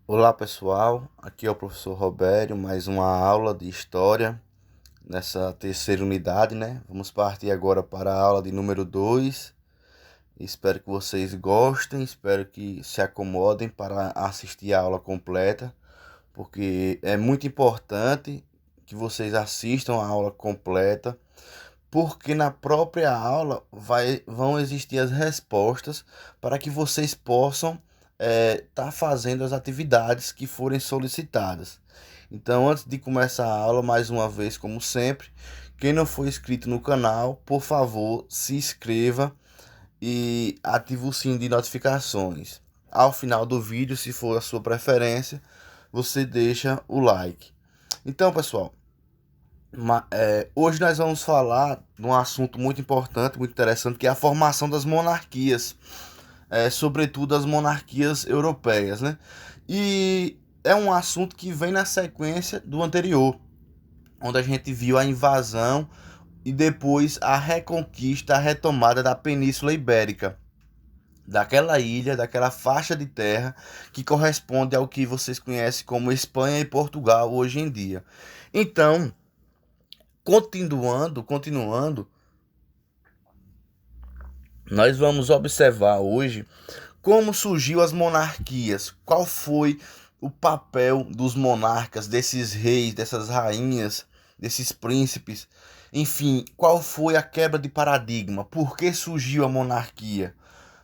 Olá pessoal, aqui é o professor Robério, mais uma aula de História nessa terceira unidade, né? Vamos partir agora para a aula de número 2. Espero que vocês gostem, espero que se acomodem para assistir a aula completa, porque é muito importante que vocês assistam a aula completa, porque na própria aula vão existir as respostas para que vocês possam tá fazendo as atividades que forem solicitadas. Então, antes de começar a aula, mais uma vez, como sempre, quem não for inscrito no canal, por favor, se inscreva e ative o sininho de notificações. Ao final do vídeo, se for a sua preferência, você deixa o like. Então, pessoal, hoje nós vamos falar de um assunto muito importante, muito interessante, que é a formação das monarquias, sobretudo as monarquias europeias, né? E é um assunto que vem na sequência do anterior, onde a gente viu a invasão e depois a reconquista, a retomada da Península Ibérica, daquela ilha, daquela faixa de terra que corresponde ao que vocês conhecem como Espanha e Portugal hoje em dia. Então, continuando, nós vamos observar hoje como surgiu as monarquias, qual foi o papel dos monarcas, desses reis, dessas rainhas, desses príncipes, enfim, qual foi a quebra de paradigma, por que surgiu a monarquia?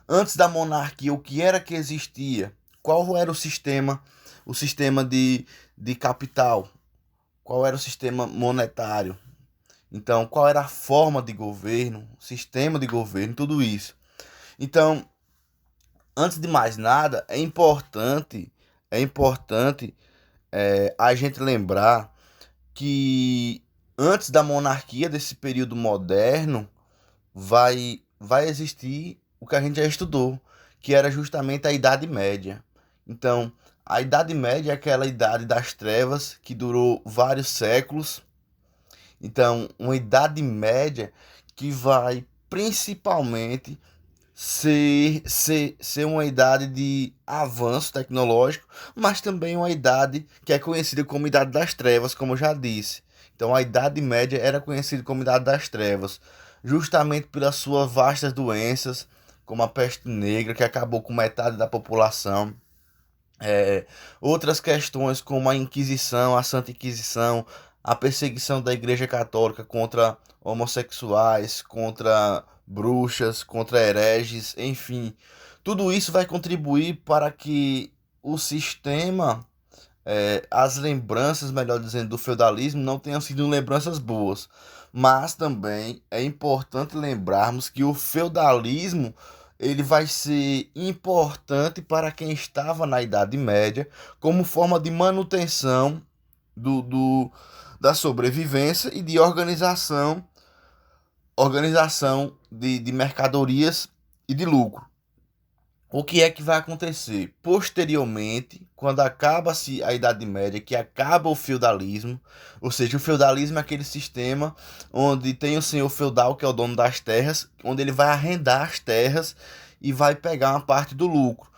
Antes da monarquia, o que era que existia? Qual era o sistema de capital? Qual era o sistema monetário? Então, qual era a forma de governo, sistema de governo, tudo isso. Então, antes de mais nada, é importante a gente lembrar que antes da monarquia, desse período moderno, vai existir o que a gente já estudou, que era justamente a Idade Média. Então, a Idade Média é aquela idade das trevas que durou vários séculos. Então, uma Idade Média que vai principalmente ser uma idade de avanço tecnológico, mas também uma idade que é conhecida como Idade das Trevas, como eu já disse. Então, a Idade Média era conhecida como Idade das Trevas, justamente pelas suas vastas doenças, como a peste negra, que acabou com metade da população. É, Outras questões como a Inquisição, a Santa Inquisição, a perseguição da Igreja Católica contra homossexuais, contra bruxas, contra hereges, enfim, tudo isso vai contribuir para que o sistema, as lembranças, melhor dizendo, do feudalismo não tenham sido lembranças boas. Mas também é importante lembrarmos que o feudalismo ele vai ser importante para quem estava na Idade Média como forma de manutenção do, do, da sobrevivência e de organização de mercadorias e de lucro. O que é que vai acontecer? Posteriormente, quando acaba-se a Idade Média, que acaba o feudalismo, ou seja, o feudalismo é aquele sistema onde tem o senhor feudal, que é o dono das terras, onde ele vai arrendar as terras e vai pegar uma parte do lucro.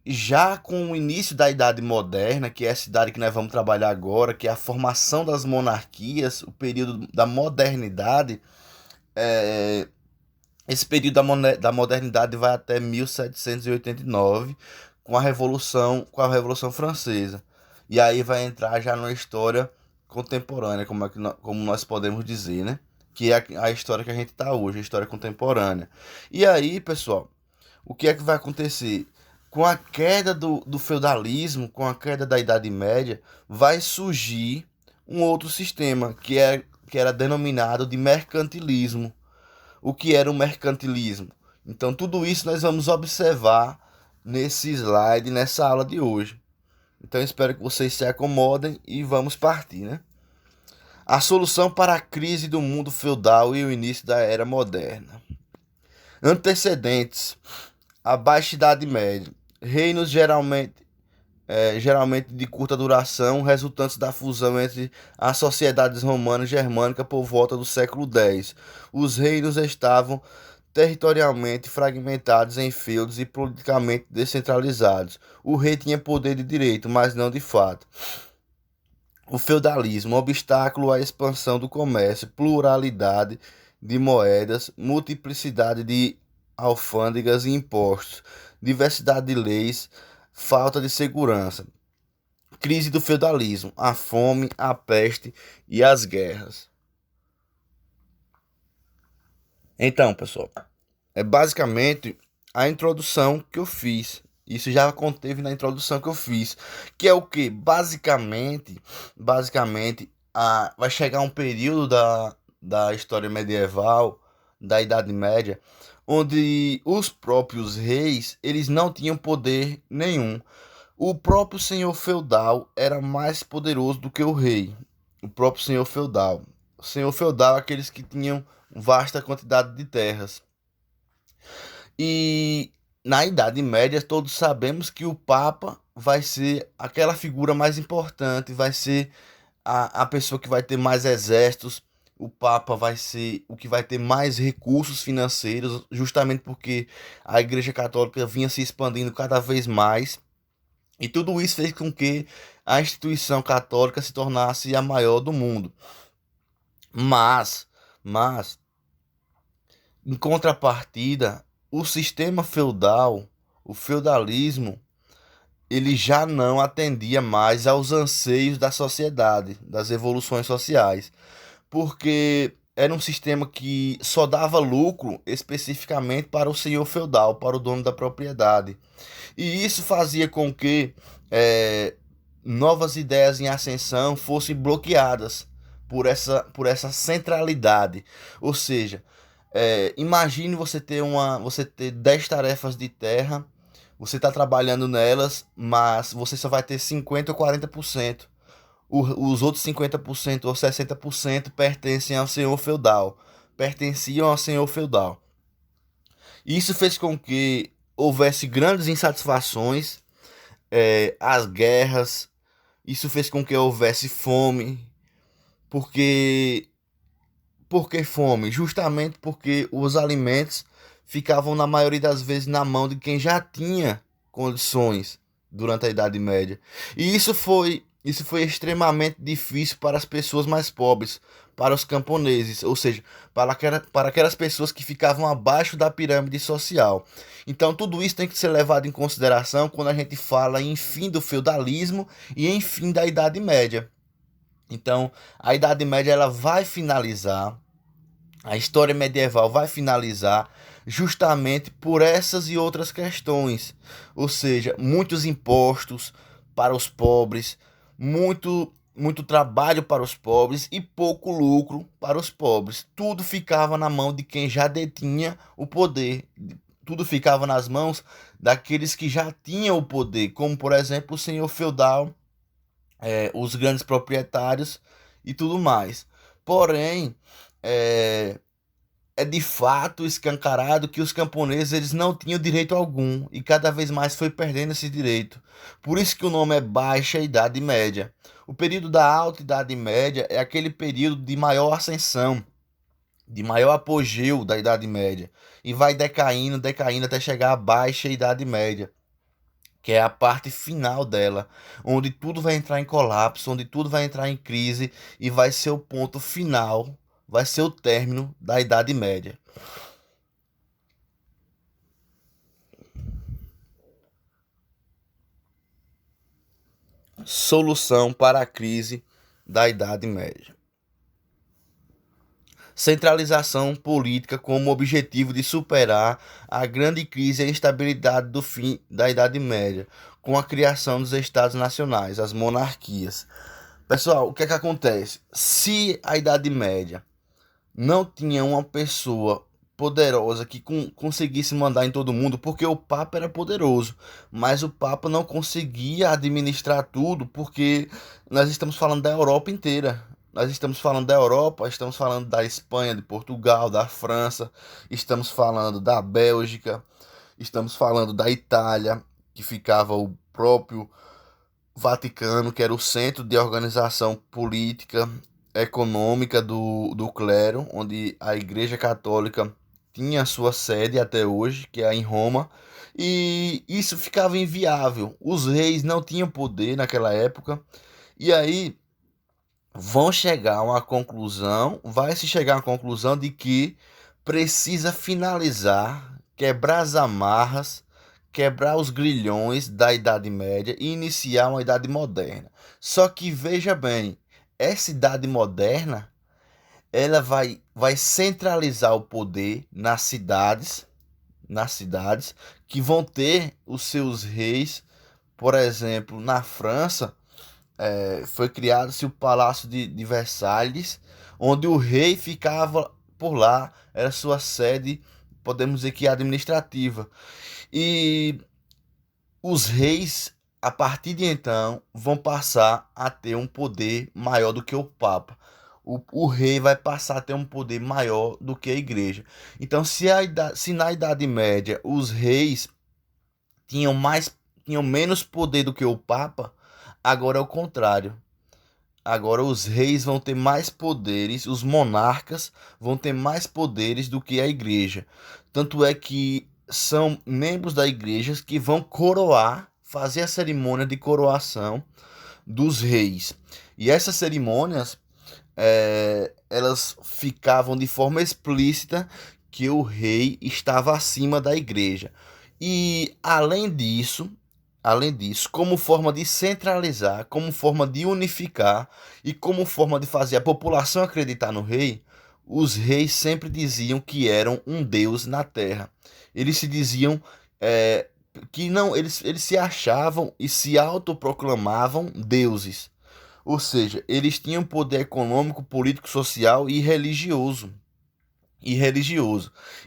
Já com o início da Idade Moderna, que é essa idade que nós vamos trabalhar agora, que é a formação das monarquias, o período da modernidade, é, esse período da modernidade vai até 1789, com a Revolução Francesa. E aí vai entrar já na história contemporânea, como nós podemos dizer, né? Que é a história que a gente está hoje, a história contemporânea. E aí, pessoal, o que é que vai acontecer? Com a queda do feudalismo, com a queda da Idade Média, vai surgir um outro sistema que era denominado de mercantilismo. O que era o mercantilismo? Então, tudo isso nós vamos observar nesse slide, nessa aula de hoje. Então, espero que vocês se acomodem e vamos partir, né? A solução para a crise do mundo feudal e o início da era moderna. Antecedentes: a Baixa Idade Média. Reinos geralmente de curta duração, resultantes da fusão entre as sociedades romana e germânica por volta do século X. Os reinos estavam territorialmente fragmentados em feudos e politicamente descentralizados. O rei tinha poder de direito, mas não de fato. O feudalismo, obstáculo à expansão do comércio, pluralidade de moedas, multiplicidade de alfândegas e impostos, diversidade de leis, falta de segurança. Crise do feudalismo, a fome, a peste e as guerras. Então, pessoal, é basicamente a introdução que eu fiz. Isso já conteve na introdução que eu fiz, que é o que basicamente vai chegar um período da história medieval, da Idade Média, onde os próprios reis, eles não tinham poder nenhum. O próprio senhor feudal era mais poderoso do que o rei. O próprio senhor feudal. O senhor feudal é aqueles que tinham vasta quantidade de terras. E na Idade Média, todos sabemos que o Papa vai ser aquela figura mais importante, vai ser a pessoa que vai ter mais exércitos. O Papa vai ser o que vai ter mais recursos financeiros, justamente porque a Igreja Católica vinha se expandindo cada vez mais. E tudo isso fez com que a instituição católica se tornasse a maior do mundo. Mas, mas em contrapartida, o sistema feudal, o feudalismo, ele já não atendia mais aos anseios da sociedade, das evoluções sociais, porque era um sistema que só dava lucro especificamente para o senhor feudal, para o dono da propriedade. E isso fazia com que novas ideias em ascensão fossem bloqueadas por essa centralidade. Ou seja, imagine você ter 10 tarefas de terra, você está trabalhando nelas, mas você só vai ter 50 ou 40%. Os outros 50% ou 60% pertencem ao senhor feudal, pertenciam ao senhor feudal. Isso fez com que houvesse grandes insatisfações, as guerras, isso fez com que houvesse fome, porque por que fome? Justamente porque os alimentos ficavam na maioria das vezes na mão de quem já tinha condições durante a Idade Média. E isso foi extremamente difícil para as pessoas mais pobres, para os camponeses, ou seja, para aquelas pessoas que ficavam abaixo da pirâmide social. Então, tudo isso tem que ser levado em consideração quando a gente fala em fim do feudalismo e em fim da Idade Média. Então, a Idade Média ela vai finalizar, a história medieval vai finalizar justamente por essas e outras questões. Ou seja, muitos impostos para os pobres, muito trabalho para os pobres e pouco lucro para os pobres. Tudo ficava na mão de quem já detinha o poder. Tudo ficava nas mãos daqueles que já tinham o poder, como por exemplo o senhor feudal, os grandes proprietários e tudo mais. Porém, é, é de fato escancarado que os camponeses eles não tinham direito algum e cada vez mais foi perdendo esse direito. Por isso que o nome é Baixa Idade Média. O período da Alta Idade Média é aquele período de maior ascensão, de maior apogeu da Idade Média e vai decaindo, decaindo até chegar à Baixa Idade Média, que é a parte final dela, onde tudo vai entrar em colapso, onde tudo vai entrar em crise e vai ser o ponto final, vai ser o término da Idade Média. Solução para a crise da Idade Média. Centralização política como objetivo de superar a grande crise e a instabilidade do fim da Idade Média, com a criação dos Estados Nacionais, as monarquias. Pessoal, o que é que acontece? Se a Idade Média não tinha uma pessoa poderosa que conseguisse mandar em todo mundo, porque o Papa era poderoso, mas o Papa não conseguia administrar tudo, porque nós estamos falando da Europa inteira. Nós estamos falando da Europa, estamos falando da Espanha, de Portugal, da França, estamos falando da Bélgica, estamos falando da Itália, que ficava o próprio Vaticano, que era o centro de organização política, econômica do clero, onde a Igreja Católica tinha sua sede até hoje, que é em Roma, e isso ficava inviável. Os reis não tinham poder naquela época, e aí vão chegar a uma conclusão, vai se chegar a uma conclusão de que precisa finalizar, quebrar as amarras, quebrar os grilhões da Idade Média e iniciar uma Idade Moderna. Só que veja bem, essa Idade Moderna, ela vai centralizar o poder nas cidades que vão ter os seus reis. Por exemplo, na França, foi criado-se o Palácio de Versalhes, onde o rei ficava por lá, era sua sede, podemos dizer que administrativa. E os reis, a partir de então, vão passar a ter um poder maior do que o Papa. O rei vai passar a ter um poder maior do que a igreja. Então, se na Idade Média os reis tinham menos poder do que o Papa, agora é o contrário. Agora os reis vão ter mais poderes, os monarcas vão ter mais poderes do que a igreja. Tanto é que são membros da igreja que vão coroar, fazer a cerimônia de coroação dos reis. E essas cerimônias, elas ficavam de forma explícita que o rei estava acima da igreja. E além disso, como forma de centralizar, como forma de unificar e como forma de fazer a população acreditar no rei, os reis sempre diziam que eram um deus na terra. Eles se diziam que não, eles se achavam e se autoproclamavam deuses. Ou seja, eles tinham poder econômico, político, social e religioso.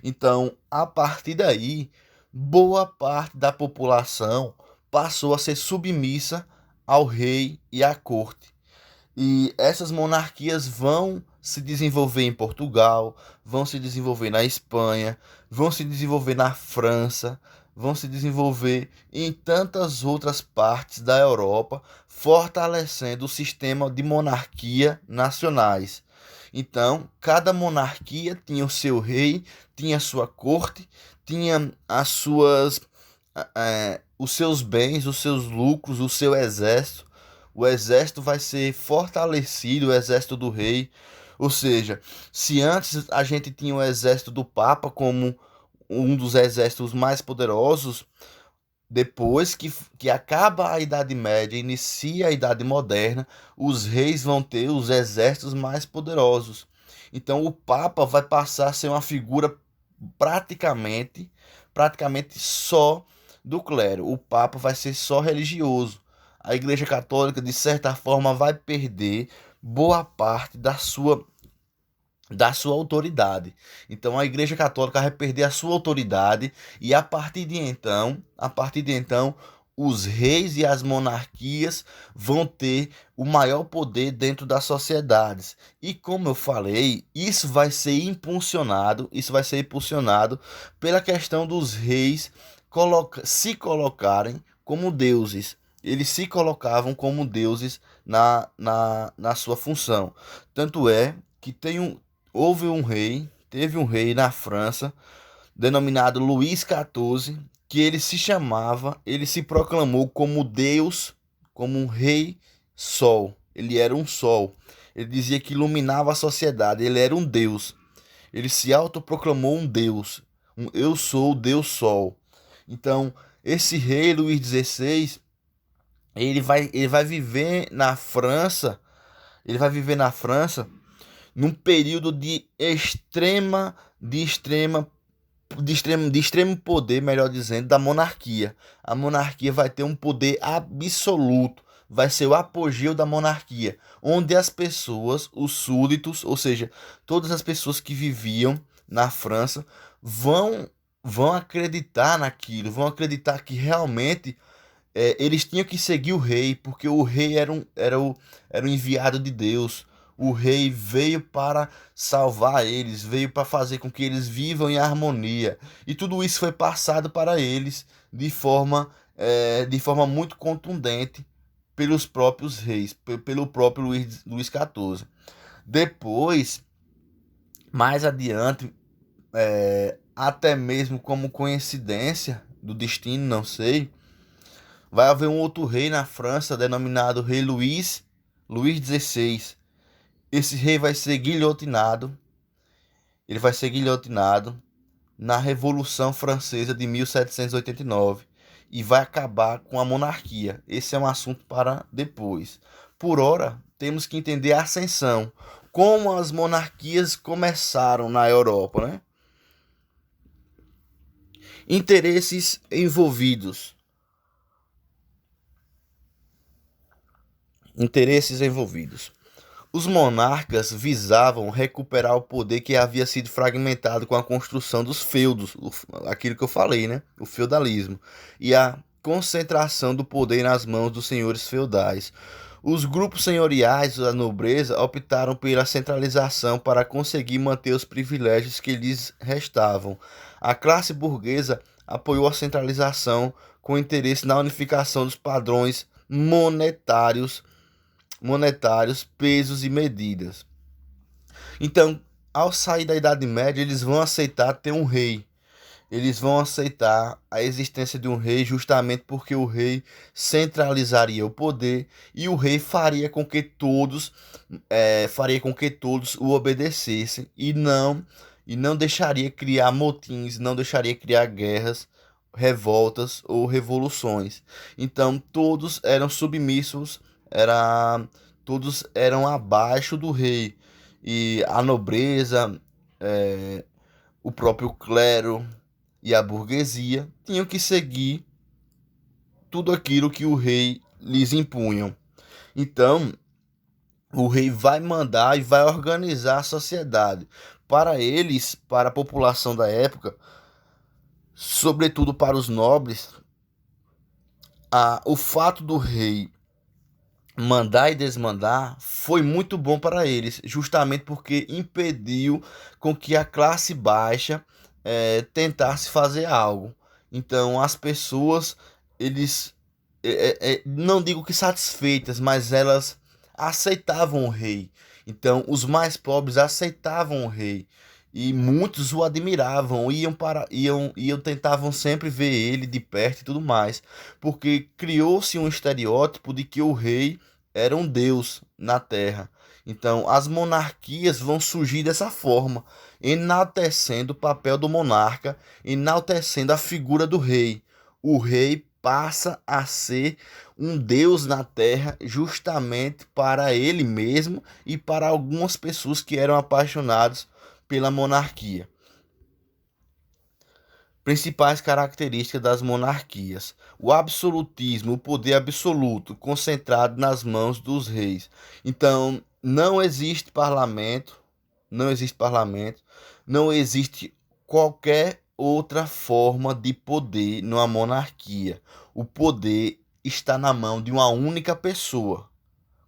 Então, a partir daí, boa parte da população passou a ser submissa ao rei e à corte. E essas monarquias vão se desenvolver em Portugal, vão se desenvolver na Espanha, vão se desenvolver na França, vão se desenvolver em tantas outras partes da Europa, fortalecendo o sistema de monarquia nacionais. Então, cada monarquia tinha o seu rei, tinha a sua corte, tinha os seus bens, os seus lucros, o seu exército. O exército vai ser fortalecido, o exército do rei. Ou seja, se antes a gente tinha o exército do Papa como um dos exércitos mais poderosos, depois que acaba a Idade Média, inicia a Idade Moderna, os reis vão ter os exércitos mais poderosos. Então o Papa vai passar a ser uma figura praticamente só do clero. O Papa vai ser só religioso. A Igreja Católica, de certa forma, vai perder boa parte da sua autoridade. Então a Igreja Católica vai perder a sua autoridade e a partir de então, os reis e as monarquias vão ter o maior poder dentro das sociedades. E como eu falei, isso vai ser impulsionado pela questão dos reis se colocarem como deuses. Eles se colocavam como deuses na sua função. Tanto é que teve um rei na França, denominado Luís XIV, que ele se proclamou como Deus, como um rei sol. Ele era um sol. Ele dizia que iluminava a sociedade, ele era um Deus. Ele se autoproclamou um Deus. Eu sou o Deus Sol. Então, esse rei Luís XVI, ele vai viver na França, num período de extremo poder, melhor dizendo, da monarquia. A monarquia vai ter um poder absoluto, vai ser o apogeu da monarquia, onde as pessoas, os súditos, ou seja, todas as pessoas que viviam na França, vão acreditar naquilo, vão acreditar que realmente eles tinham que seguir o rei, porque o rei era o enviado de Deus. O rei veio para salvar eles, veio para fazer com que eles vivam em harmonia. E tudo isso foi passado para eles de forma muito contundente pelos próprios reis, pelo próprio Luís XIV. Depois, mais adiante, até mesmo como coincidência do destino, não sei, vai haver um outro rei na França denominado Rei Luís XVI. Esse rei vai ser guilhotinado. Ele vai ser guilhotinado na Revolução Francesa de 1789 e vai acabar com a monarquia. Esse é um assunto para depois. Por ora, temos que entender a ascensão, como as monarquias começaram na Europa, né? Interesses envolvidos. Interesses envolvidos. Os monarcas visavam recuperar o poder que havia sido fragmentado com a construção dos feudos, aquilo que eu falei, né? O feudalismo, e a concentração do poder nas mãos dos senhores feudais. Os grupos senhoriais da nobreza optaram pela centralização para conseguir manter os privilégios que lhes restavam. A classe burguesa apoiou a centralização com interesse na unificação dos padrões monetários, pesos e medidas. Então, ao sair da Idade Média, eles vão aceitar ter um rei. Eles vão aceitar a existência de um rei justamente porque o rei centralizaria o poder e o rei faria com que todos o obedecessem e não deixaria criar motins, não deixaria criar guerras, revoltas ou revoluções. Então todos eram submissos, todos eram abaixo do rei e a nobreza, o próprio clero e a burguesia tinham que seguir tudo aquilo que o rei lhes impunha. Então, o rei vai mandar e vai organizar a sociedade. Para eles, para a população da época, sobretudo para os nobres, o fato do rei mandar e desmandar foi muito bom para eles, justamente porque impediu com que a classe baixa tentasse fazer algo. Então as pessoas, eles, não digo que satisfeitas, mas elas aceitavam o rei. Então os mais pobres aceitavam o rei e muitos o admiravam, tentavam sempre ver ele de perto e tudo mais, porque criou-se um estereótipo de que o rei era um deus na terra. Então as monarquias vão surgir dessa forma, enaltecendo o papel do monarca, enaltecendo a figura do rei. O rei passa a ser um deus na terra justamente para ele mesmo e para algumas pessoas que eram apaixonadas pela monarquia. Principais características das monarquias: o absolutismo, o poder absoluto concentrado nas mãos dos reis. Então, não existe parlamento, não existe qualquer outra forma de poder numa monarquia. O poder está na mão de uma única pessoa.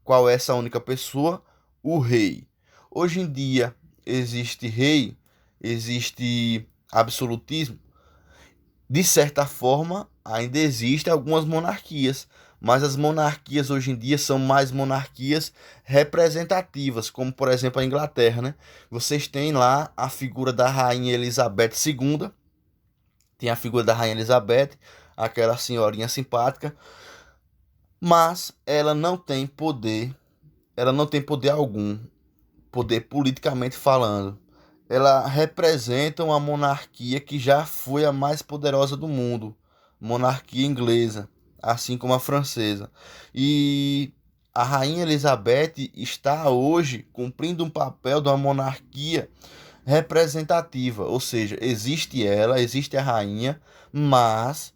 Qual é essa única pessoa? O rei. Hoje em dia existe rei, existe absolutismo. De certa forma, ainda existem algumas monarquias, mas as monarquias hoje em dia são mais monarquias representativas, como por exemplo a Inglaterra, né? Vocês têm lá a figura da Rainha Elizabeth II, tem a figura da Rainha Elizabeth, aquela senhorinha simpática, mas ela não tem poder algum, poder politicamente falando. Ela representa uma monarquia que já foi a mais poderosa do mundo, monarquia inglesa, assim como a francesa. E a Rainha Elizabeth está hoje cumprindo um papel de uma monarquia representativa, ou seja, existe ela, existe a rainha, mas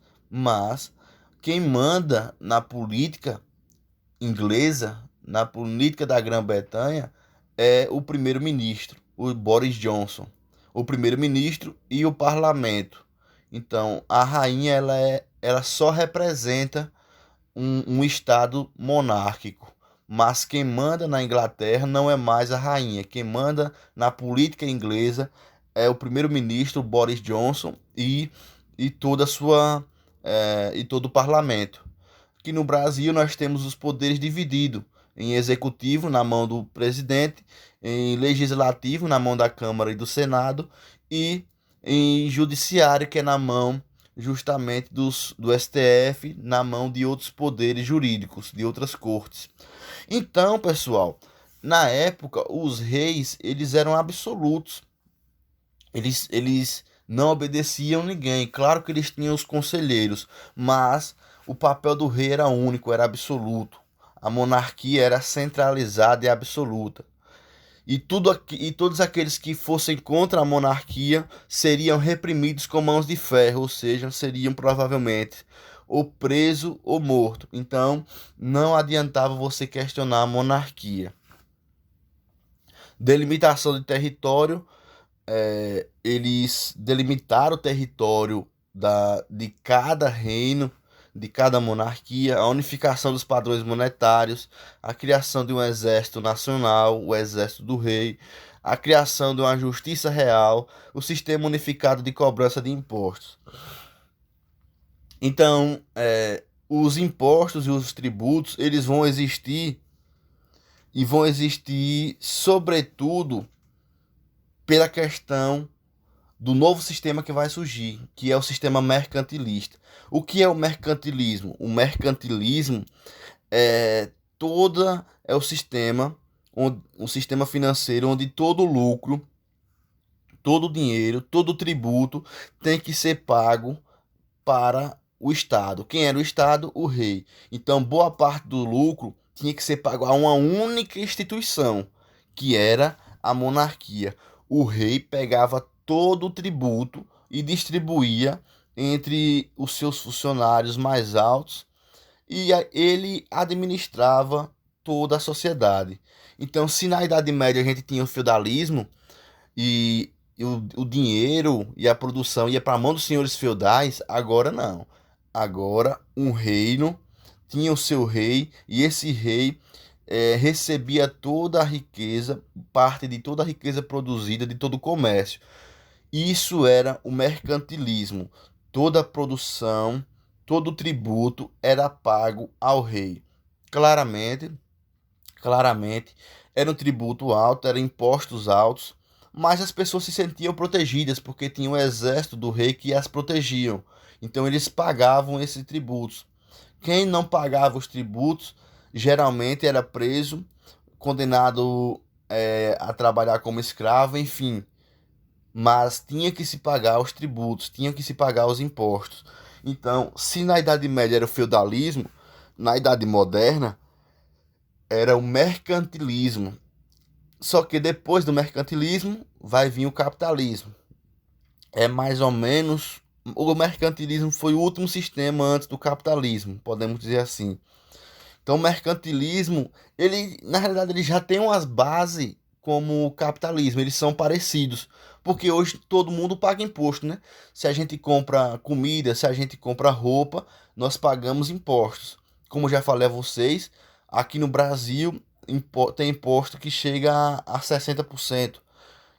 quem manda na política inglesa, na política da Grã-Bretanha, é o primeiro-ministro, o Boris Johnson, o primeiro-ministro e o parlamento. Então, a rainha ela só representa um estado monárquico, mas quem manda na Inglaterra não é mais a rainha, quem manda na política inglesa é o primeiro-ministro Boris Johnson e toda a sua e todo o parlamento. Aqui no Brasil nós temos os poderes divididos em executivo na mão do presidente, em legislativo na mão da Câmara e do Senado e em judiciário, que é na mão justamente do STF, na mão de outros poderes jurídicos, de outras cortes. Então, pessoal, na época, os reis, eles eram absolutos. Eles não obedeciam ninguém. Claro que eles tinham os conselheiros, mas o papel do rei era único, era absoluto. A monarquia era centralizada e absoluta. E todos aqueles que fossem contra a monarquia seriam reprimidos com mãos de ferro, ou seja, seriam provavelmente ou preso ou morto. Então, não adiantava você questionar a monarquia. Delimitação de território, eles delimitaram o território de cada reino, de cada monarquia, a unificação dos padrões monetários, a criação de um exército nacional, o exército do rei, a criação de uma justiça real, o sistema unificado de cobrança de impostos. Então, os impostos e os tributos, eles vão existir e vão existir, sobretudo, pela questão do novo sistema que vai surgir, que é o sistema mercantilista. O que é o mercantilismo? O mercantilismo é o sistema, um sistema financeiro onde todo lucro, todo dinheiro, todo tributo tem que ser pago para o Estado. Quem era o Estado? O rei. Então, boa parte do lucro tinha que ser pago a uma única instituição, que era a monarquia. O rei pegava todo o tributo e distribuía entre os seus funcionários mais altos e ele administrava toda a sociedade. Então, se na Idade Média a gente tinha o feudalismo e o dinheiro e a produção ia para a mão dos senhores feudais, agora não. Agora um reino tinha o seu rei e esse rei recebia toda a riqueza, parte de toda a riqueza produzida, de todo o comércio. Isso era o mercantilismo. Toda a produção, todo o tributo era pago ao rei. Claramente, claramente, era um tributo alto, eram impostos altos, mas as pessoas se sentiam protegidas porque tinha o exército do rei que as protegiam. Então eles pagavam esses tributos. Quem não pagava os tributos geralmente era preso, condenado a trabalhar como escravo, enfim. Mas tinha que se pagar os tributos, tinha que se pagar os impostos. Então, se na Idade Média era o feudalismo, na Idade Moderna era o mercantilismo. Só que depois do mercantilismo vai vir o capitalismo. É mais ou menos. O mercantilismo foi o último sistema antes do capitalismo, podemos dizer assim. Então, o mercantilismo, ele, na realidade, ele já tem umas bases como o capitalismo, eles são parecidos, porque hoje todo mundo paga imposto, né? Se a gente compra comida, se a gente compra roupa, nós pagamos impostos. Como já falei a vocês, aqui no Brasil tem imposto que chega a 60%.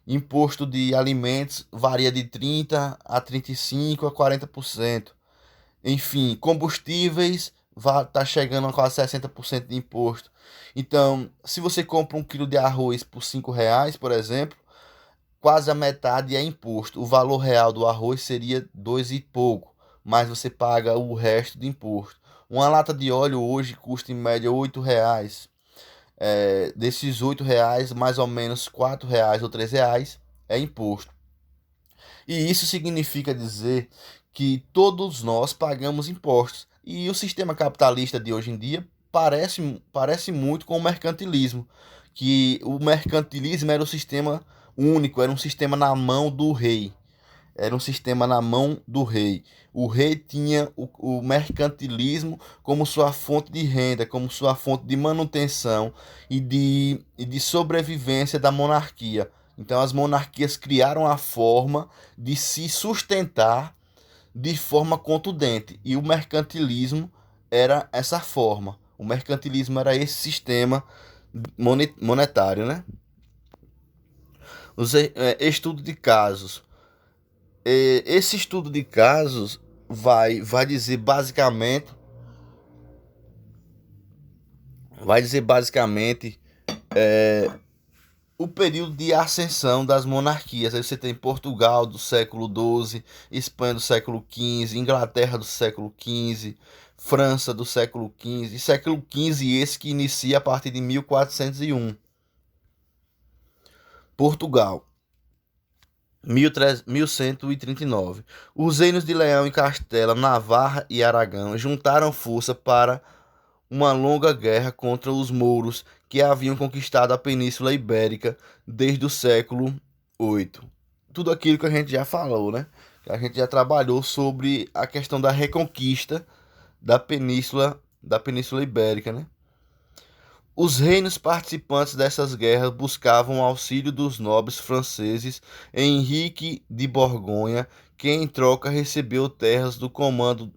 Imposto de alimentos varia de 30 a 35 a 40%. Enfim, combustíveis tá chegando a quase 60% de imposto. Então, se você compra um quilo de arroz por R$ 5, por exemplo, quase a metade é imposto. O valor real do arroz seria dois e pouco, mas você paga o resto de imposto. Uma lata de óleo hoje custa em média R$ 8. Desses R$ 8, mais ou menos R$ 4 ou R$ 3 é imposto. E isso significa dizer que todos nós pagamos impostos. E o sistema capitalista de hoje em dia parece muito com o mercantilismo, que o mercantilismo era o sistema único, era um sistema na mão do rei. Era um sistema na mão do rei. O rei tinha o mercantilismo como sua fonte de renda, como sua fonte de manutenção e de sobrevivência da monarquia. Então, as monarquias criaram a forma de se sustentar de forma contundente. E o mercantilismo era essa forma. O mercantilismo era esse sistema monetário, né? Estudo de casos. Esse estudo de casos vai dizer basicamente o período de ascensão das monarquias. Aí você tem Portugal do século XII, Espanha do século XV, Inglaterra do século XV, França do século XV, e século XV esse que inicia a partir de 1401. Portugal, 1139. Os reinos de Leão e Castela, Navarra e Aragão juntaram força para uma longa guerra contra os mouros que haviam conquistado a Península Ibérica desde o século VIII. Tudo aquilo que a gente já falou, né? A gente já trabalhou sobre a questão da reconquista da Península Ibérica, né? Os reinos participantes dessas guerras buscavam o auxílio dos nobres franceses Henrique de Borgonha, que em troca recebeu terras do comando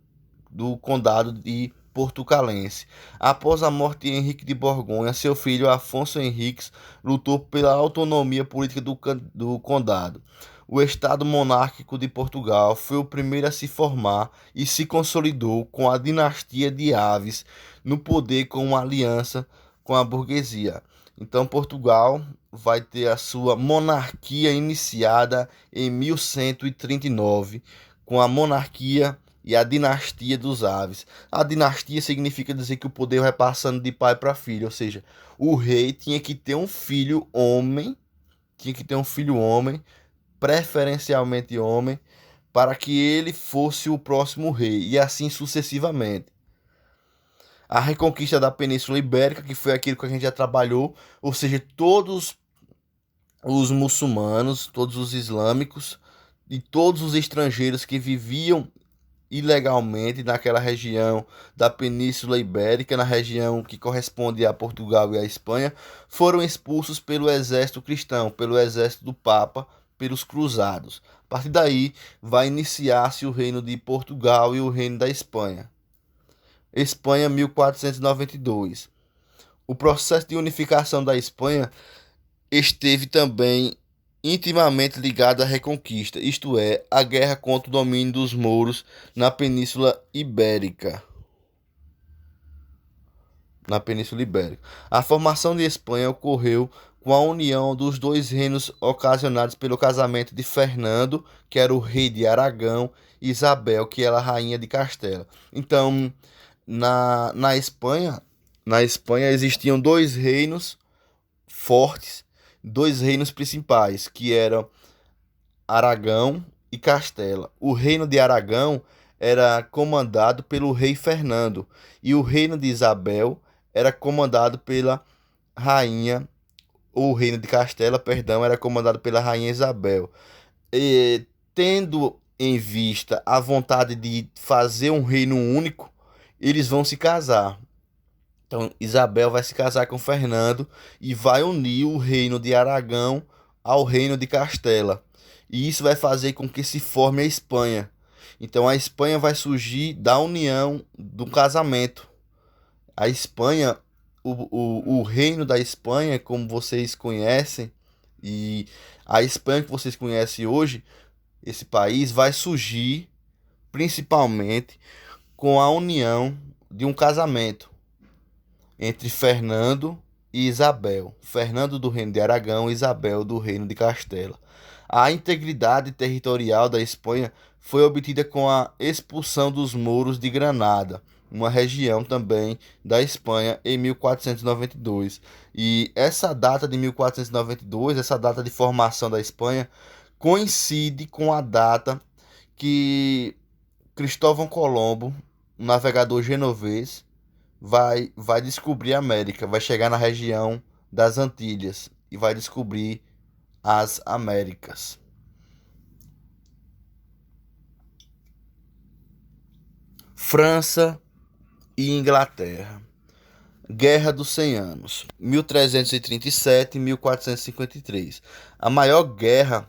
do condado de Portucalense. Após a morte de Henrique de Borgonha, seu filho Afonso Henriques lutou pela autonomia política do condado. O Estado monárquico de Portugal foi o primeiro a se formar e se consolidou com a dinastia de Aves no poder com uma aliança com a burguesia. Então, Portugal vai ter a sua monarquia iniciada em 1139, com a monarquia e a dinastia dos Aves. A dinastia significa dizer que o poder vai passando de pai para filho, ou seja, o rei tinha que ter um filho homem, preferencialmente homem, para que ele fosse o próximo rei, e assim sucessivamente. A reconquista da Península Ibérica, que foi aquilo que a gente já trabalhou, ou seja, todos os muçulmanos, todos os islâmicos e todos os estrangeiros que viviam ilegalmente naquela região da Península Ibérica, na região que corresponde a Portugal e a Espanha, foram expulsos pelo exército cristão, pelo exército do Papa, pelos cruzados. A partir daí vai iniciar-se o reino de Portugal e o reino da Espanha. Espanha, 1492. O processo de unificação da Espanha esteve também intimamente ligado à reconquista, isto é, à guerra contra o domínio dos mouros na Península Ibérica. A formação de Espanha ocorreu com a união dos dois reinos ocasionados pelo casamento de Fernando, que era o rei de Aragão, e Isabel, que era a rainha de Castela. Então, na Espanha existiam dois reinos fortes, dois reinos principais, que eram Aragão e Castela. O reino de Aragão era comandado pelo rei Fernando e o reino de Isabel era comandado pela rainha, ou o reino de Castela, perdão, era comandado pela rainha Isabel. E, tendo em vista a vontade de fazer um reino único, eles vão se casar. Então, Isabel vai se casar com Fernando e vai unir o reino de Aragão ao reino de Castela. E isso vai fazer com que se forme a Espanha. Então, a Espanha vai surgir da união do casamento. A Espanha, o reino da Espanha, como vocês conhecem, e a Espanha que vocês conhecem hoje, esse país vai surgir principalmente com a união de um casamento entre Fernando e Isabel. Fernando do reino de Aragão e Isabel do reino de Castela. A integridade territorial da Espanha foi obtida com a expulsão dos mouros de Granada, uma região também da Espanha, em 1492. E essa data de 1492, essa data de formação da Espanha, coincide com a data que Cristóvão Colombo, um navegador genovês, vai descobrir a América, vai chegar na região das Antilhas e vai descobrir as Américas. França e Inglaterra. Guerra dos 100 Anos, 1337-1453. A maior guerra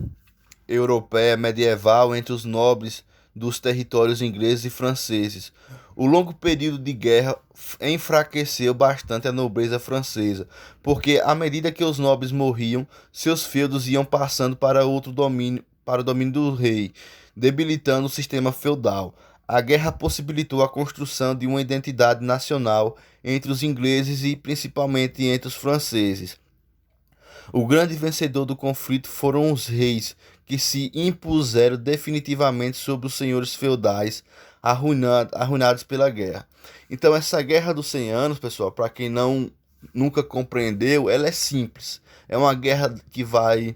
europeia medieval entre os nobres dos territórios ingleses e franceses. O longo período de guerra enfraqueceu bastante a nobreza francesa, porque à medida que os nobres morriam, seus feudos iam passando para o domínio do rei, debilitando o sistema feudal. A guerra possibilitou a construção de uma identidade nacional entre os ingleses e principalmente entre os franceses. O grande vencedor do conflito foram os reis, que se impuseram definitivamente sobre os senhores feudais, arruinados pela guerra. Então, essa Guerra dos 100 Anos, pessoal, para quem não nunca compreendeu, ela é simples. É uma guerra que vai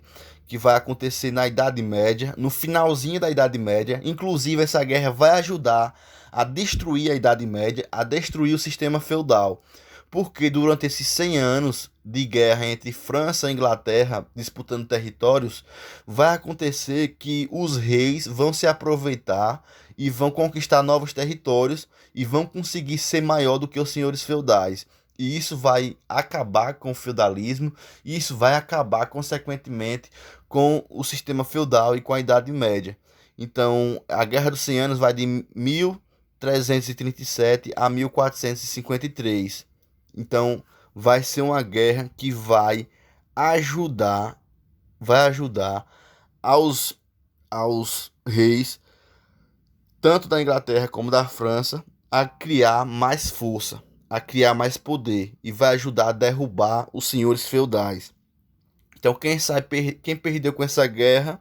acontecer na Idade Média, no finalzinho da Idade Média. Inclusive, essa guerra vai ajudar a destruir a Idade Média, a destruir o sistema feudal. Porque durante esses 100 anos de guerra entre França e Inglaterra, disputando territórios, vai acontecer que os reis vão se aproveitar e vão conquistar novos territórios e vão conseguir ser maior do que os senhores feudais. E isso vai acabar com o feudalismo, e isso vai acabar, consequentemente, com o sistema feudal e com a Idade Média. Então, a Guerra dos 100 Anos vai de 1337 a 1453. Então, vai ser uma guerra que vai ajudar aos reis, tanto da Inglaterra como da França, a criar mais força, a criar mais poder e vai ajudar a derrubar os senhores feudais. Então, quem perdeu com essa guerra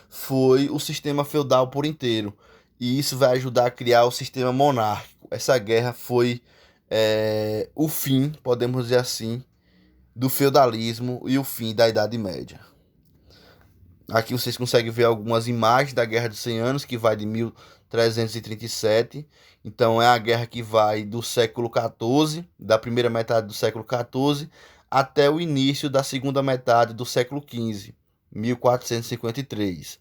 foi o sistema feudal por inteiro. E isso vai ajudar a criar o sistema monárquico. Essa guerra foi o fim, podemos dizer assim, do feudalismo e o fim da Idade Média. Aqui vocês conseguem ver algumas imagens da Guerra dos 100 Anos, que vai de 1337. Então é a guerra que vai do século XIV, da primeira metade do século XIV, até o início da segunda metade do século XV, 1453.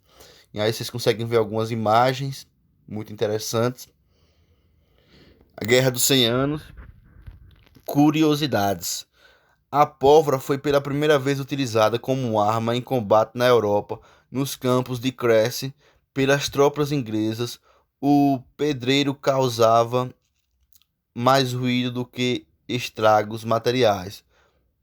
E aí vocês conseguem ver algumas imagens muito interessantes. A Guerra dos 100 Anos. Curiosidades. A pólvora foi pela primeira vez utilizada como arma em combate na Europa, nos campos de Crécy, pelas tropas inglesas. O pedreiro causava mais ruído do que estragos materiais,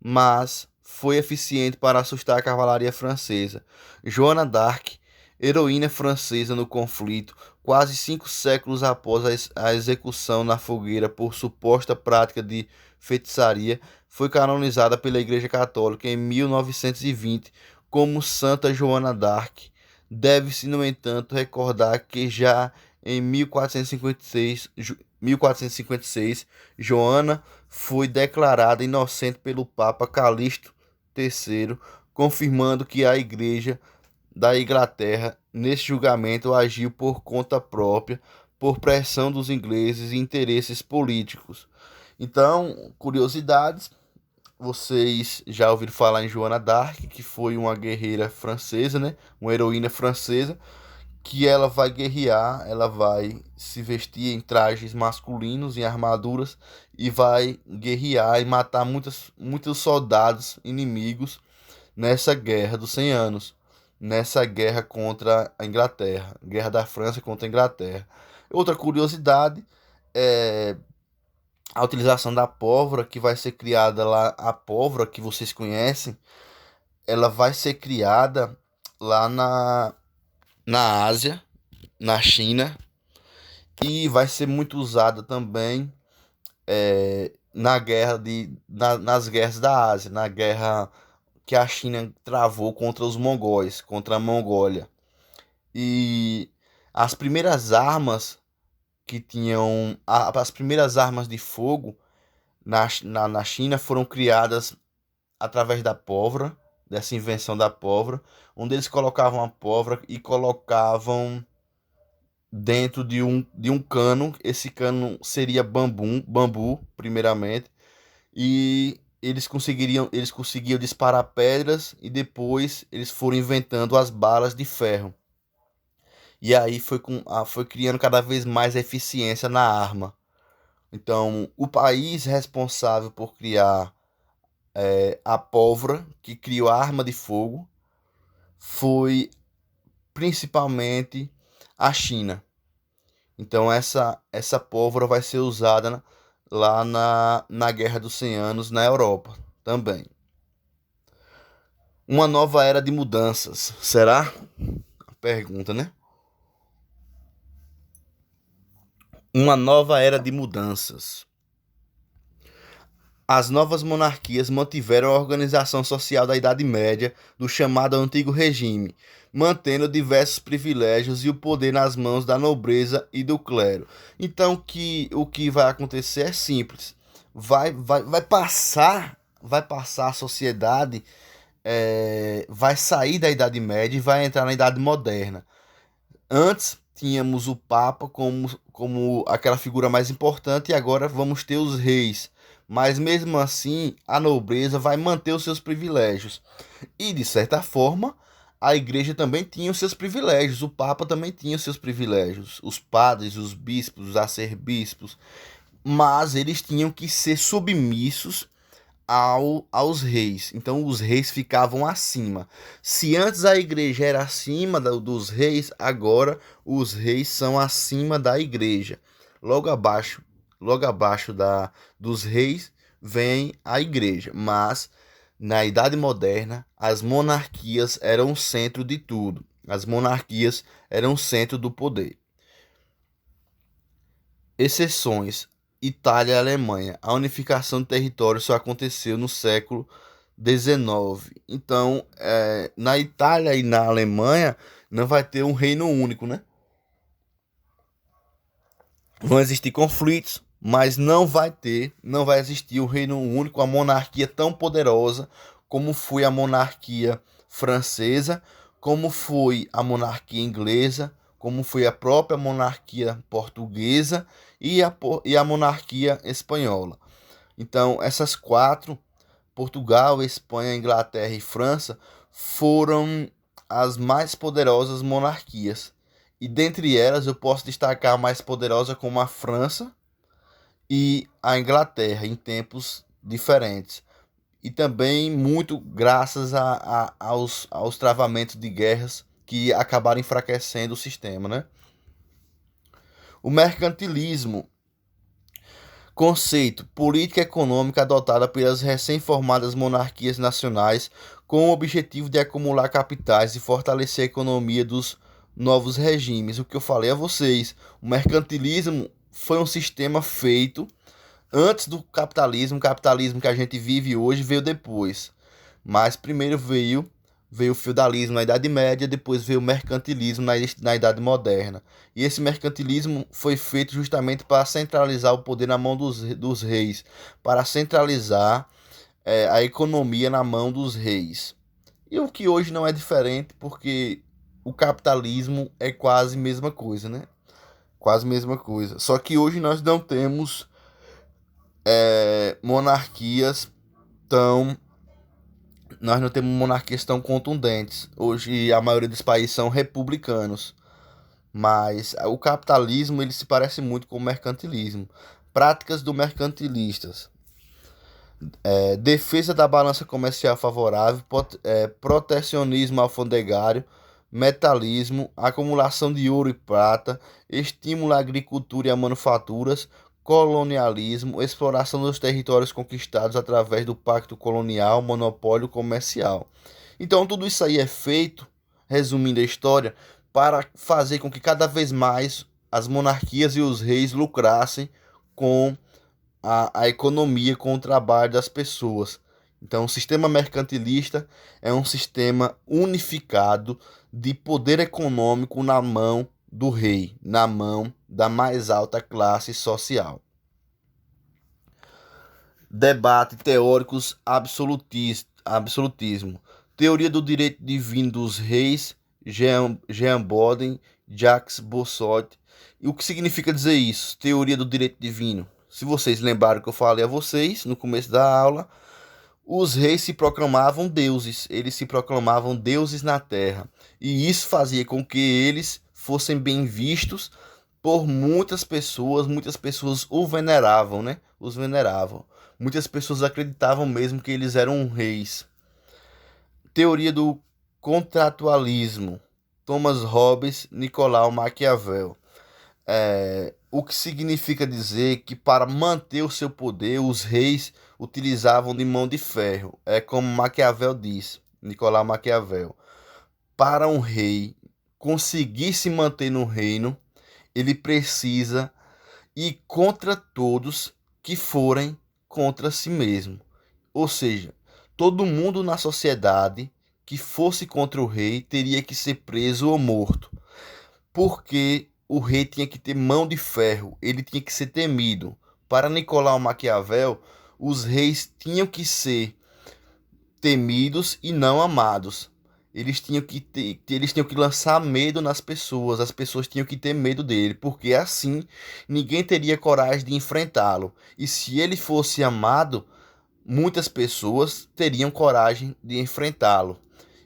mas foi eficiente para assustar a cavalaria francesa. Joana d'Arc, heroína francesa no conflito, quase 5 séculos após a execução na fogueira por suposta prática de feitiçaria, foi canonizada pela Igreja Católica em 1920 como Santa Joana d'Arc. Deve-se, no entanto, recordar que já em 1456, Joana foi declarada inocente pelo Papa Calixto III, confirmando que a Igreja da Inglaterra, nesse julgamento, agiu por conta própria, por pressão dos ingleses e interesses políticos. Então, curiosidades, vocês já ouviram falar em Joana d'Arc, que foi uma guerreira francesa, né? Uma heroína francesa, que ela vai guerrear, ela vai se vestir em trajes masculinos, em armaduras, e vai guerrear e matar muitos soldados inimigos nessa guerra dos 100 anos, nessa guerra contra a Inglaterra, guerra da França contra a Inglaterra. Outra curiosidade é a utilização da pólvora, que vai ser criada lá, a pólvora que vocês conhecem, ela vai ser criada lá na Ásia, na China, e vai ser muito usada também nas guerras da Ásia, na guerra que a China travou contra os mongóis, contra a Mongólia. E as primeiras armas as primeiras armas de fogo na China foram criadas através da pólvora, dessa invenção da pólvora, onde eles colocavam a pólvora e colocavam dentro de um cano. Esse cano seria bambu primeiramente, e eles conseguiam disparar pedras, e depois eles foram inventando as balas de ferro. E aí foi criando cada vez mais eficiência na arma. Então, o país responsável por criar a pólvora, que criou a arma de fogo, foi principalmente a China. Então, essa pólvora vai ser usada lá na Guerra dos 100 Anos na Europa também. Uma nova era de mudanças, será? A pergunta, né? Uma nova era de mudanças. As novas monarquias mantiveram a organização social da Idade Média do chamado Antigo Regime, mantendo diversos privilégios e o poder nas mãos da nobreza e do clero. Então, o que vai acontecer é simples. Vai passar a sociedade, vai sair da Idade Média e vai entrar na Idade Moderna. Antes tínhamos o Papa como aquela figura mais importante e agora vamos ter os reis. Mas mesmo assim, a nobreza vai manter os seus privilégios. E de certa forma, a igreja também tinha os seus privilégios, o Papa também tinha os seus privilégios, os padres, os bispos, os arcebispos, mas eles tinham que ser submissos aos reis. Então os reis ficavam acima. Se antes a igreja era acima dos reis, agora os reis são acima da igreja. Logo abaixo, logo abaixo dos reis vem a igreja. Mas na Idade Moderna, as monarquias eram o centro de tudo. As monarquias eram o centro do poder. Exceções: Itália e Alemanha. A unificação do território só aconteceu no século XIX. Então, na Itália e na Alemanha não vai ter um reino único, né? Vão existir conflitos, mas não vai existir um reino único, uma monarquia tão poderosa como foi a monarquia francesa, como foi a monarquia inglesa, como foi a própria monarquia portuguesa e a monarquia espanhola. Então, essas quatro, Portugal, Espanha, Inglaterra e França, foram as mais poderosas monarquias. E dentre elas eu posso destacar a mais poderosa como a França e a Inglaterra em tempos diferentes. E também muito graças aos travamentos de guerras que acabaram enfraquecendo o sistema, né? O mercantilismo, conceito, política econômica adotada pelas recém-formadas monarquias nacionais com o objetivo de acumular capitais e fortalecer a economia dos novos regimes. O que eu falei a vocês, o mercantilismo foi um sistema feito antes do capitalismo. O capitalismo que a gente vive hoje veio depois. Mas primeiro veio o feudalismo na Idade Média, depois veio o mercantilismo na Idade Moderna. E esse mercantilismo foi feito justamente para centralizar o poder na mão dos reis, para centralizar a economia na mão dos reis. E o que hoje não é diferente, porque o capitalismo é quase a mesma coisa, né? Quase a mesma coisa. Só que hoje nós não temos monarquias tão nós não temos monarquias tão contundentes. Hoje a maioria dos países são republicanos, mas o capitalismo ele se parece muito com o mercantilismo. Práticas do mercantilistas: defesa da balança comercial favorável, protecionismo alfandegário, metalismo, acumulação de ouro e prata, estímulo à agricultura e a manufaturas, colonialismo, exploração dos territórios conquistados através do pacto colonial, monopólio comercial. Então, tudo isso aí é feito, resumindo a história, para fazer com que cada vez mais as monarquias e os reis lucrassem com a economia, com o trabalho das pessoas. Então, o sistema mercantilista é um sistema unificado de poder econômico na mão do rei, na mão da mais alta classe social. Debate teóricos absolutismo. Teoria do direito divino dos reis, Jean Bodin, Jacques Bossot. E o que significa dizer isso? Teoria do direito divino. Se vocês lembraram que eu falei a vocês no começo da aula, os reis se proclamavam deuses, eles se proclamavam deuses na terra. E isso fazia com que eles fossem bem vistos por muitas pessoas o veneravam, né? Os veneravam. Muitas pessoas acreditavam mesmo que eles eram reis. Teoria do contratualismo. Thomas Hobbes, Nicolau Maquiavel. O que significa dizer que para manter o seu poder, os reis utilizavam de mão de ferro. É como Maquiavel diz, Nicolau Maquiavel. Para um rei conseguir se manter no reino, ele precisa ir contra todos que forem contra si mesmo. Ou seja, todo mundo na sociedade que fosse contra o rei teria que ser preso ou morto, porque o rei tinha que ter mão de ferro, ele tinha que ser temido. Para Nicolau Maquiavel, os reis tinham que ser temidos e não amados. Eles tinham que lançar medo nas pessoas, as pessoas tinham que ter medo dele, porque assim ninguém teria coragem de enfrentá-lo. E se ele fosse amado, muitas pessoas teriam coragem de enfrentá-lo.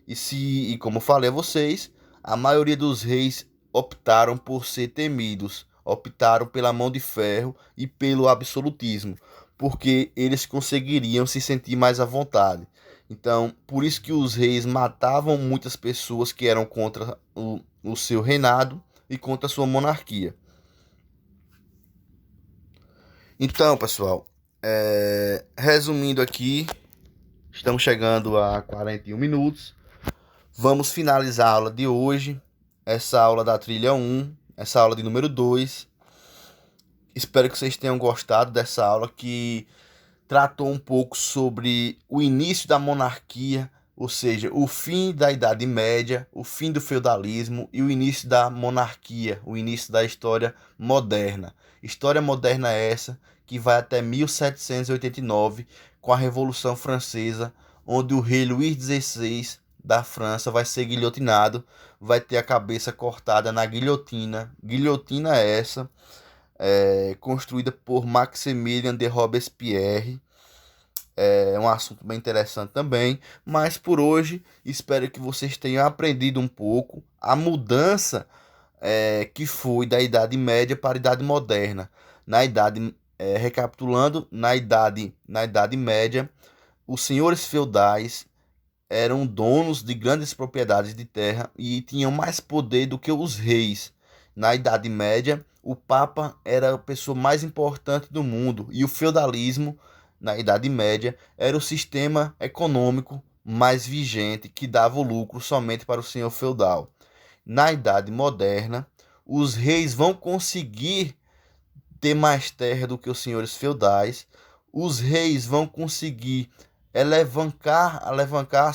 E como falei a vocês, a maioria dos reis optaram por ser temidos, optaram pela mão de ferro e pelo absolutismo, porque eles conseguiriam se sentir mais à vontade. Então, por isso que os reis matavam muitas pessoas que eram contra o seu reinado e contra a sua monarquia. Então, pessoal, resumindo aqui, estamos chegando a 41 minutos. Vamos finalizar a aula de hoje, essa aula da trilha 1, essa aula de número 2. Espero que vocês tenham gostado dessa aula que tratou um pouco sobre o início da monarquia, ou seja, o fim da Idade Média, o fim do feudalismo e o início da monarquia, o início da história moderna. História moderna essa que vai até 1789, com a Revolução Francesa, onde o rei Luís XVI da França vai ser guilhotinado, vai ter a cabeça cortada na guilhotina. Guilhotina essa construída por Maximilien de Robespierre. É um assunto bem interessante também, mas por hoje espero que vocês tenham aprendido um pouco a mudança que foi da Idade Média para a Idade Moderna. Recapitulando, na Idade Média, os senhores feudais eram donos de grandes propriedades de terra e tinham mais poder do que os reis. Na Idade Média, o Papa era a pessoa mais importante do mundo e o feudalismo, na Idade Média, era o sistema econômico mais vigente que dava o lucro somente para o senhor feudal. Na Idade Moderna, os reis vão conseguir ter mais terra do que os senhores feudais, os reis vão conseguir alavancar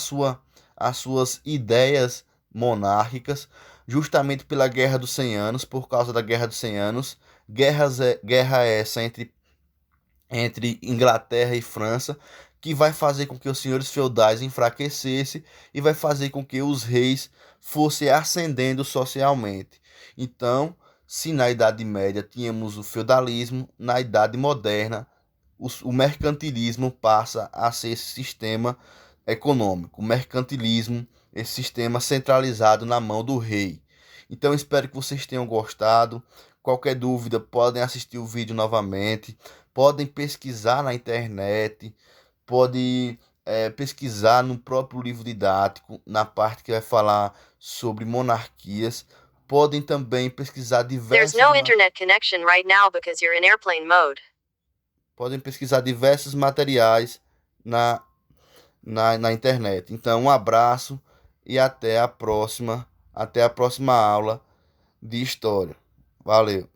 as suas ideias monárquicas, justamente pela Guerra dos 100 Anos, por causa da Guerra dos 100 Anos, guerra essa entre Inglaterra e França, que vai fazer com que os senhores feudais enfraquecessem e vai fazer com que os reis fossem ascendendo socialmente. Então, se na Idade Média tínhamos o feudalismo, na Idade Moderna o mercantilismo passa a ser esse sistema econômico, o mercantilismo, esse sistema centralizado na mão do rei. Então espero que vocês tenham gostado. Qualquer dúvida, podem assistir o vídeo novamente, podem pesquisar na internet, podem pesquisar no próprio livro didático, na parte que vai falar sobre monarquias. Podem também pesquisar diversos... There's no internet connection right now because you're in airplane mode. Podem pesquisar diversos materiais na internet. Então, um abraço e até a próxima aula de história. Valeu!